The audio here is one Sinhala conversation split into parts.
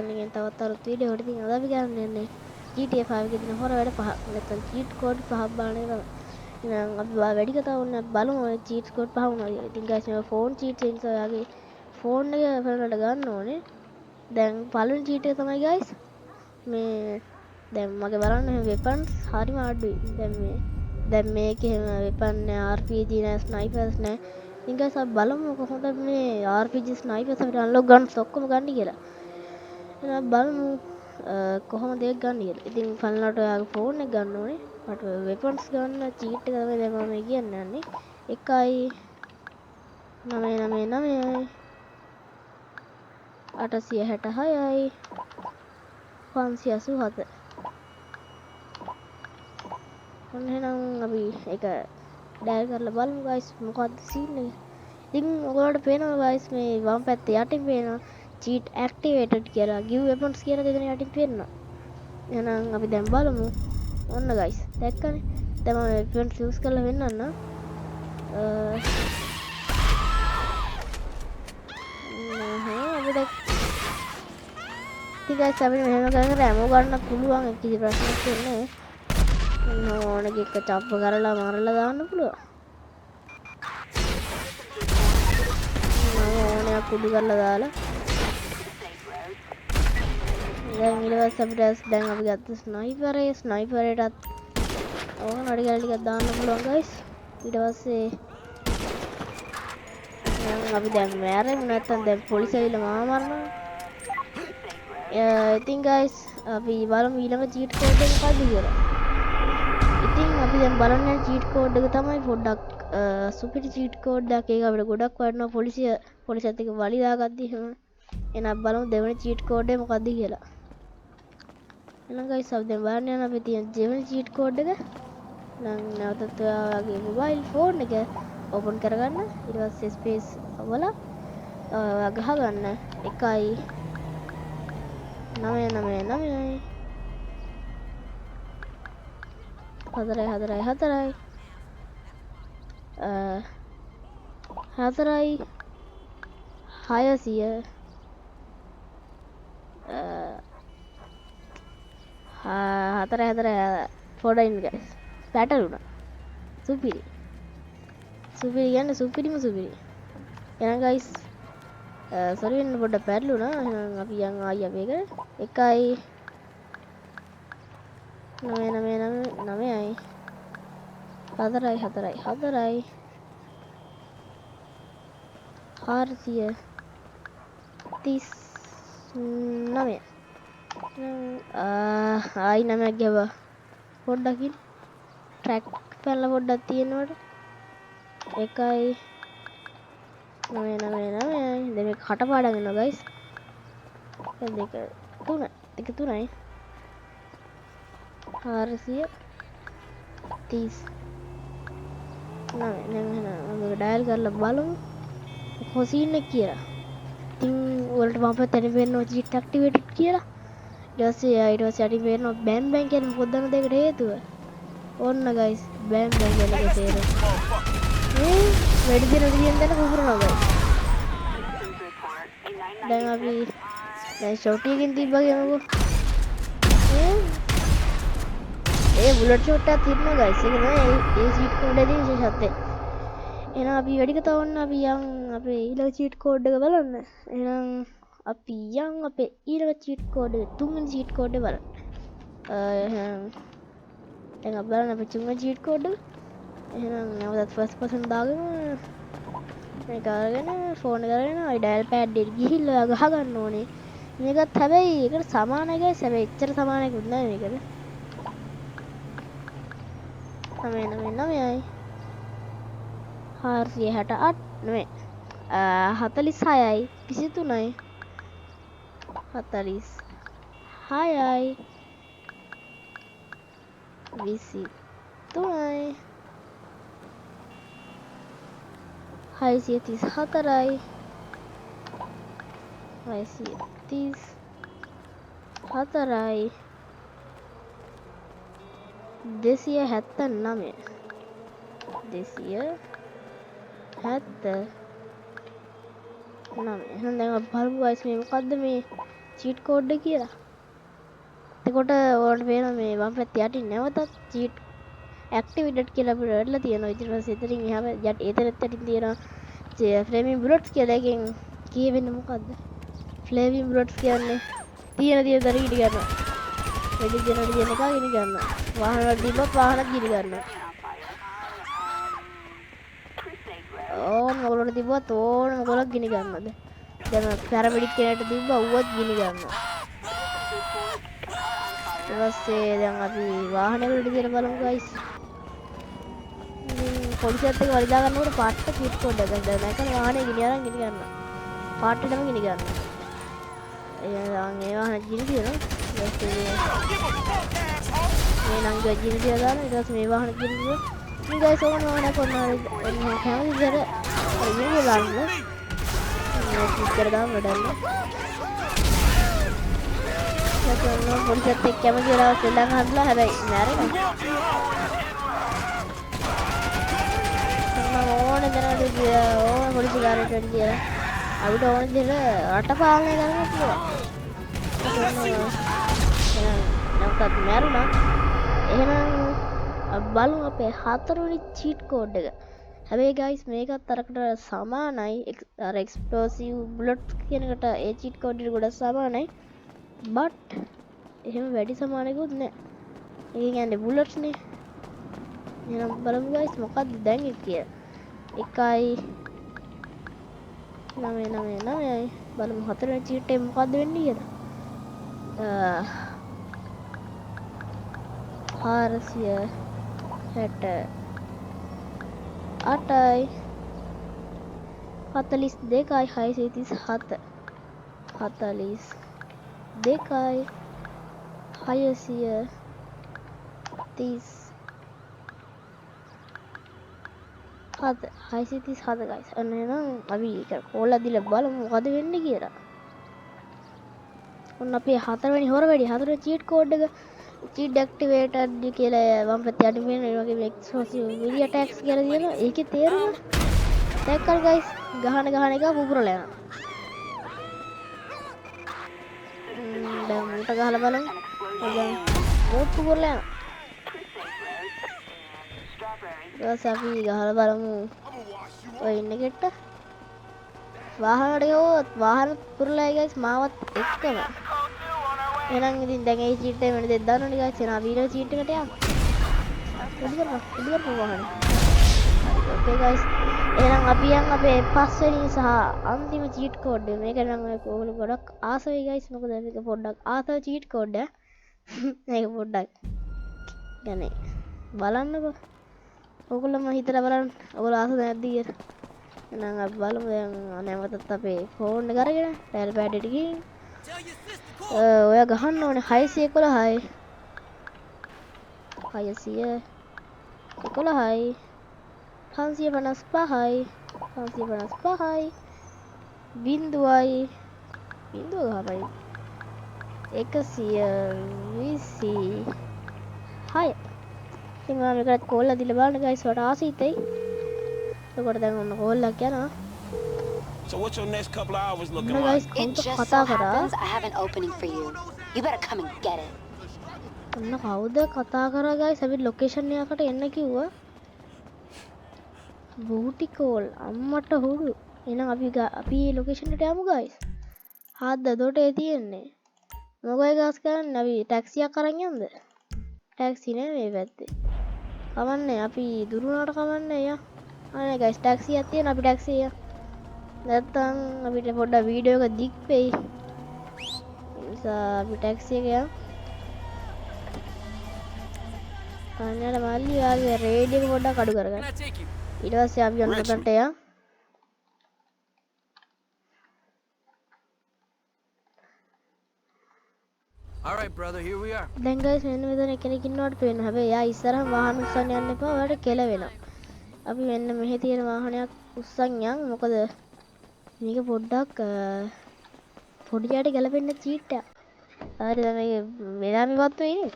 channel එකෙන් තවත් අලුත් වීඩියෝ එකකට. ඉතින් අද අපි ගන්න යන්නේ GTA 5 එකේ තියෙන හොර වැඩ පහක්. නැත්නම් cheat code පහක් බලන එක තමයි. එහෙනම් අපි වැඩි කතා වුණා බලමු ඔය cheat code පහ මොනවද. ඉතින් guys මේ phone cheat එක නිසා ඔයාගේ phone එක වෙනකට ගන්න ඕනේ. දැන් පළවෙනි cheat එක තමයි guys මේ දැන් මගේ බලන්න weapons හරිම අඩුයි. දැන් මේකේ weapon නෑ, RPG නෑ, snipers නෑ. ඉතින් guys අපි බලමු කොහොමද මේ RPG snipers අපිට unlock ගන්න ඔක්කොම ගන්න කියලා. එහෙනම් බලමු කොහොමද ඒක ගන්න කියලා. ඉතින් පළලට ඔයාගේ ෆෝන් එක ගන්න ඕනේ. මට weapons ගන්න cheat එක තමයි දැන් මම කියන්න යන්නේ. 1.999යි 866යි 587. ඔන්න එහෙනම් අපි ඒක ඩයල් කරලා බලමු guys මොකක්ද scene එක. ඉතින් ඔයගොල්ලන්ට පේනවා guys මේ වම් පැත්තේ යටින් පේනවා cheat activated කියලා give weapons කියලා දෙකෙන යටින් පේනවා. එහෙනම් අපි දැන් බලමු. ඔන්න guys දැක්කනේ. දැන් මම weapons use කරලා වෙන්නන්න. අපි දැන් ඉතින් guys අපිට මෙහෙම කරගෙන ammo ගන්න පුළුවන් කිසි ප්‍රශ්නයක් නැහැ. ඕනක එක චප්ප කරලා මාරලා දාන්න පුළුවන්. ඕනයක් කුඩු කරලා දාලා දැන් ඊට පස්සේ අපිට දැන් අපි ගත්ත ස්නයිපරේටත් ඕන අඩි ගාලා ටිකක් දාන්න පුළුවන් guys. ඊට පස්සේ දැන් අපි දැන් මෑරෙමු නැත්තම් දැන් පොලිසිය ඇවිල්ලා මාව මරනවා. ඉතින් guys අපි බලමු ඊළඟ cheat code එක මොකක්ද කියලා. ඉතින් අපි දැන් බලන්න යන cheat code එක තමයි පොඩ්ඩක් සුපිරි cheat code එකක්. ඒක අපිට ගොඩක් වටිනවා පොලිසියත් එක්ක වලි දාගද්දි එහෙම. එහෙනම් බලමු දෙවෙනි cheat code එක මොකක්ද කියලා. එහෙනම් guys අපි දැන් බලන්න යන අපි තියෙන දෙවෙනි cheat code එක. නම් නැවතත් ඔයාගේ mobile phone එක open කරගන්න. ඊට පස්සේ space වල ගහගන්න 1.999යි 4.4.4යි 4යි 600 4.4 පොඩින් guys පැටලුණා. සුපිරි කියන්නේ සුපිරිම සුපිරි. එහෙනම් guys sorry වෙන්න පොඩ්ඩක් පැටලුණා. එහෙනම් අපි යන් ආයි අපි ඒක 1.999යි 4යි 4යි 4යි 439. ආයි නමක් ගැව්වා. පොඩ්ඩකින් ට්‍රැක් පැනලා පොඩ්ඩක් තියෙනවට 1.999යි දැන් මේක කටපාඩම් වෙනවා guys. දෙක තුනයි 439 දැන් එහෙනම් මේක ඩයල් කරලා බලමු කොහොසින් එක කියලා. ඉතින් වලට මම පැත්තට වෙනවා cheat activated කියලා. ඊට පස්සේ යටින් වෙනවා බෑම් බෑම් කියන පොදන දෙකට හේතුව. ඔන්න guys බෑම් බෑම් කියන එක තේරෙනවා. වැඩි දින දැන කුපුරනවා guys. දැන් අපි දැන් ෂොට් එකකින් තිබ්බා කියමුකෝ. බුලට් ෂොට් එකක් තිබුණා guys. ඒක තමයි ඒ cheat code එකේ විශේෂත්වය. එහෙනම් අපි වැඩි කතා වුණ අපි යන් අපේ ඊළඟ cheat code එක බලන්න. එහෙනම් අපි යන් අපේ ඊළඟ cheat code එක තුන්වෙනි cheat code එක බලන්න. එහෙනම් දැන් අපි බලන්න අපේ තුන්වෙනි cheat code එක. එහෙනම් නැවතත් first person දාගෙන මේක අරගෙන ෆෝන් එක අරගෙන dial pad එකට ගිහිල්ලා ගහ ගන්න ඕනේ. මේකත් හැබැයි ඒකට සමානයි guys. හැබැයි එච්චර සමානයිකුත් නෑ මේකට. 999යි 468 නෙමෙයි 46යි 23යි 46යි 23යි 634යි 634යි 279 279. එහෙනම් දැන් අපි බලමු guys මේ මොකද්ද මේ චීට් කෝඩ් එක කියලා. එතකොට ඔයාලට පේනවා මේ වම් පැත්තේ යටින් නැවතත් චීට් ඇක්ටිවේටඩ් කියලා අපිට වැටලා තියෙනවා. ඊට පස්සේ එතනින් එහාම එතනත් යටින් තියෙනවා ෆ්ලේමින් බුලට්ස් කියලා. එකෙන් කියවෙන්නේ මොකද්ද? ෆ්ලේමින් බුලට්ස් කියන්නේ තියෙන දර ගිනි ගන්නවා. වෙඩි දෙන එක ගිනි ගන්නවා. වාහන වල තිබ්බත් වාහනත් ගිනි ගන්නවා. ඕන මොකලට තිබ්බත් ඕන මොකලක් ගිනි ගන්නවද? දැන් පැරමෙඩික් කෙනෙක්ට තිබ්බා ඌවත් ගිනි ගන්නවා. ඊට පස්සේ දැන් අපි වාහනයකට දාලා බලමු ගයිස්. පොලිසියත් එක්ක වලිදා ගන්නකොට පාට්ට චීට් කෝඩ් එකක් දැන් නැකන වාහනේ ගිනි අරන් ගිනි ගන්නවා. පාට්ටටම ගිනි ගන්නවා. එයාන් ඒ වාහනේ ගිනි තියනවා. ඊට පස්සේ මේ නම් ගිනි තියලා දාලා ඊට පස්සේ මේ වාහනේ ගිනි තියනවා. ඉතින් ගයිස් ඕන වාහනයක් ඔන්න කැමති දර ගිනි දාන්න. මේ චීට් කර දාන්න වැඩන්නේ. දැන් පොලිසියත් එක්ක කැමති වෙලාව සෙල්ලම් හදලා හැබැයි නෑරේ. ඕන දැනට ඕන පොලිසිකාරයට වැඩි කියලා අපිට ඕන විදිහට රට පාලනය කරන්න පුළුවන්. නැවතත් මැරුණා. එහෙනම් බලමු අපේ හතරවෙනි චීට් කෝඩ් එක. හැබැයි ගයිස් මේකත් අරකට සමානයි. අර එක්ස්ප්ලෝසිව් බුලට් කියන එකට ඒ චීට් කෝඩ් එක ගොඩක් සමානයි. බට් එහෙම වැඩි සමානකුත් නැහැ. ඒ කියන්නේ බුලට්ස් නේ. එහෙනම් බලමු ගයිස් මොකක්ද දැන් කියලා. 1.999 බලමු හතරවෙනි චීට් එක මොකද්ද වෙන්නේ කියලා. 468යි 42යි 637 42යි 637 637 guys. අන්න එහෙනම් අපි ඒක කෝල් අදිලා බලමු මොකද වෙන්නේ කියලා. ඔන්න අපේ හතරවෙනි හතරවෙනි චීට් කෝඩ් එක චීට් ඇක්ටිවේටඩ් කියලා වම් පැත්තේ අඩු වෙන ඒ වගේ එක්ස්ප්ලෝසිව් මිලි ඇටැක්ස් කියලා තියෙනවා. ඒකේ තේරුම දැක්කල් guys ගහන එක පුපුරලා යනවා. දැන් මූට ගහලා බලමු. දැන් මූට පුපුරලා යනවා. ඊට අපි ගහලා බලමු. ඔය ඉන්න කෙට්ට වාහනට ගියොත් වාහන පුරලායි guys මාවත් එක්කම. එහෙනම් ඉතින් දැන් ඒ චීට් එක වෙන දෙයක් දාන්නෝනේ guys. එහෙනම් අපි ඊළඟ චීට් එකට යමු. ඉදි කරපන් වාහනේ. ඕකේ guys. එහෙනම් අපි යන් අපේ පස්වෙනි සහ අන්තිම චීට් කෝඩ් එක. මේක නම් ඔයගොල්ලෝ ගොඩක් ආස වෙයි guys. මොකද මේක පොඩ්ඩක් ආසව චීට් කෝඩ් එක. මේක පොඩ්ඩක් يعني බලන්නකෝ. ඔයගොල්ලෝම හිතලා බලන්න. ඔයගොල්ලෝ ආසද නැද්ද කියලා. එහෙනම් අපි බලමු දැන් නැවතත් අපේ ෆෝන් එක අරගෙන ඩයල් පෑඩ් එකට ගිහින් ඔයා ගහන්න ඕනේ 611යි 555යි 555යි 555යි බිඳුවයි බිඳුව ගහපයි 126 ඉතින් මම මේකට කෝල් අදිලා බලන්න guys වට ආසීතයි. එතකොට දැන් ඔන්න කෝල් එකක් යනවා. So what's your next couple of hours looking guys like? It just so happens I have an opening for you. You better come and get it. ඔන්න කවුද කතා කරා guys? අපි ලොකේෂන් එකකට එන්න කිව්වා. බූටි කෝල් අම්මට හුරු. එහෙනම් අපි ලොකේෂන් එකට යමු guys. හාද්ද දොට ඒ තියෙන්නේ. මොකයි ගාස් කරන්නේ? අපි ටැක්සියක් අරන් යමුද? ටැක්සි නේ මේ පැත්තේ. කවන්නේ අපි දුර වුණාට කවන්නේ යා. අනේ guys ටැක්සියක් තියෙන අපි ටැක්සිය. නැත්තම් අපිට පොඩ්ඩක් වීඩියෝ එක දික් වෙයි. ඒ නිසා අපි ටැක්සි එක යමු. අනේ මල්ලි යාගේ රේඩියෝ එක පොඩ්ඩක් අඩු කරගන්න. ඊට පස්සේ අපි යන්න උඩට යමු. All right, brother, here we are. දැන් guys මෙන්න මෙතන කෙනෙක් ඉන්නවට පේනවා. හැබැයි එයා ඉස්සරහම වාහන උස්සන්න යන්න එපා. ඔයාලට කෙල වෙනවා. අපි මෙන්න මෙහෙ තියෙන වාහනයක් උස්සන් යන්. මොකද මේක පොඩ්ඩක් පොඩියට ගැලපෙන්න චීට් එකක්. හරිද මේ එලාමි වත්තු ඉන්නේ?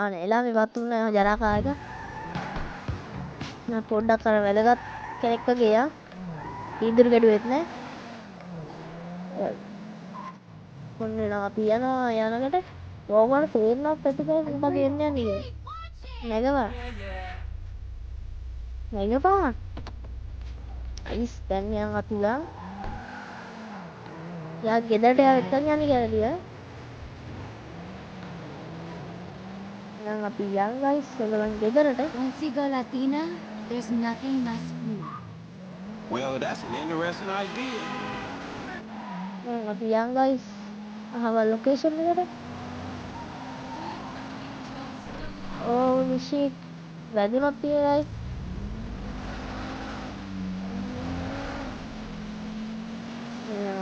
ආනේ එලාමි වත්තු නේ ජරාකාරක. නා පොඩ්ඩක් අර වැදගත් කෙනෙක් වගේ යා. ඉදිරි ගැඩුවෙත් නෑ. ඔන්න අපි යනවා යනකට ඕගොල්ලෝ තේරෙනවද ප්‍රතිපල මොකද එන්නේ නේද නැගවා නැගපන් අයිස් දැන් යන් අතුලා යා ගෙදරට එක්කන් යන්නේ කියලා දියා දැන් අපි යන් ගයිස් ඔයගොල්ලන් ගෙදරට Once you go Latina, there's nothing left for me. Well, that's an interesting idea. දැන් අපි යන් ගයිස් අහවල් ලොකේෂන් එකට ඕ නිෂිත් වැදුනොත් කියලා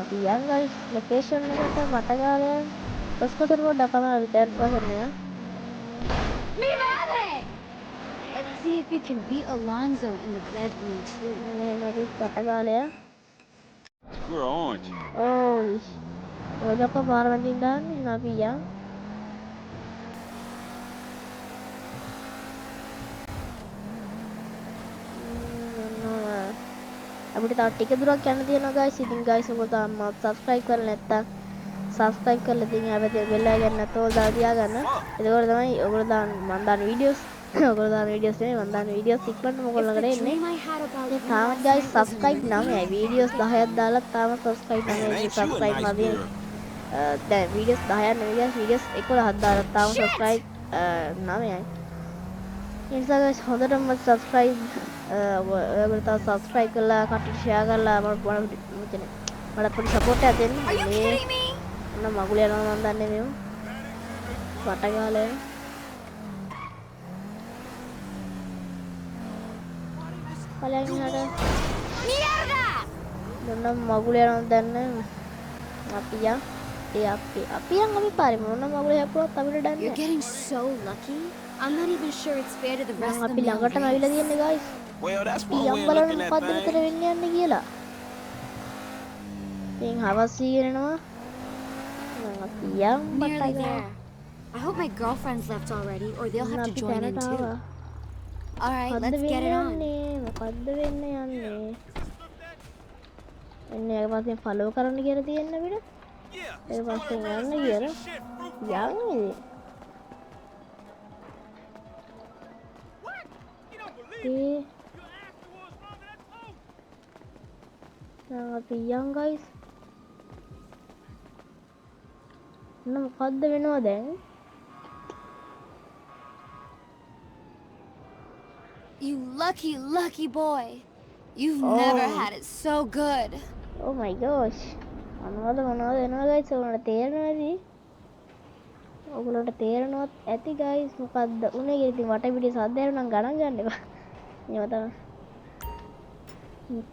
අපි යන් ගයිස් ලොකේෂන් එකට මට ගාලා පස්කොතර පොඩ්ඩක් තමයි රිටර්න් කරන්නේ Mi madre! Let's see if you can beat Alonzo in the bedroom too. නේ මට මට ගාලා We're orange. ඕ ඔයගොල්ලෝ පාර වලින් දාන්නේ අපි යන් අපිට තව ටික දුරක් යන්න තියෙනවා guys. ඉතින් guys ඔයගොල්ලෝ තාම subscribe කරලා නැත්තම් subscribe කරලා ඉතින් ආපතේ bell එක ගන්න නැත්නම් දාලා තියාගන්න. එතකොට තමයි ඔයගොල්ලෝ දාන මම දාන videos ඔයගොල්ලෝ දාන videos නෙමෙයි මම දාන videos ඉක්මනට මොකද ළඟට එන්නේ. තාම guys subscribe 9යි videos 10ක් දාලා තාම subscribe 9යි subscribe නැදී. දැන් videos 10ක් නෙවෙයි guys videos 11ක් දාලා තාම subscribe 9යි. ඉතින් guys හොඳටම subscribe ඔයගොල්ලෝ තාම subscribe කරලා කට්ටියට share කරලා මට පොඩි support එකක් දෙන්න. Are you kidding me? මම මගුල යනවා මම දන්නේ මේව. වට ගාලා පලයන් ඉන්නට Mierda! මොන මගුල යනවා දන්නේ අපි යන් ඒ අපි යන් අපි පාරේ මොන මගුල හැපුවත් අපිට You're දන්නේ getting so lucky. I'm not even sure it's fair to the rest of අපි the ළඟටම ඇවිල්ලා තියෙන්නේ guys Well, that's අපි one යම් way of බලන්න looking at මොකද්ද මෙතන things. වෙන්නේ යන්නේ කියලා ඉතින් හවස් ඉගෙනනවා දැන් අපි යම් Nearly බටගා there. I hope my girlfriend's left already, or they'll have to අපි join in දැනට too. ආවා Alright, මොකද්ද let's get වෙන්නේ it on. යන්නේ මොකද්ද වෙන්නේ යන්නේ එන්නේ ඒක පස්සේ ෆලෝ කරන්න කියලා තියෙන අපිට ඒක පස්සේ යන්න කියලා යන්නේ ඒ දැන් අපි යන් guys මොකද්ද වෙනව දැන් You lucky boy. You've never had it so good. oh my gosh මොනවද එනවා guys ඔයාලට තේරෙනවද ඔයගොල්ලන්ට තේරෙනවත් ඇති guys මොකද්ද උනේ කියලා ඉතින් වටපිටේ සද්ද ඇරුණා නම් ගණන් ගන්න එපා මේව තමයි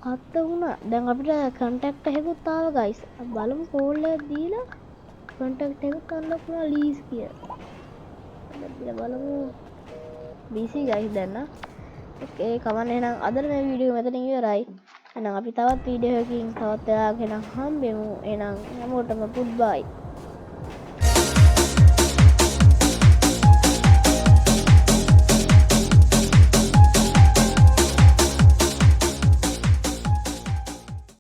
මොකද්ද වුණා දැන් අපිට contact එකකුත් ආවා guys බලමු කෝල් එකක් දීලා contact එකක් ගන්න පුළුවන් ලීස් කියලා දැන් බලමු busy guys දැන් නා okay කවන්නේ එහෙනම් අද මේ වීඩියෝ මෙතනින් ඉවරයි එහෙනම් අපි තවත් වීඩියෝ එකකින් තවත් වෙලාවක එහෙනම් හම්බෙමු එහෙනම් හැමෝටම goodbye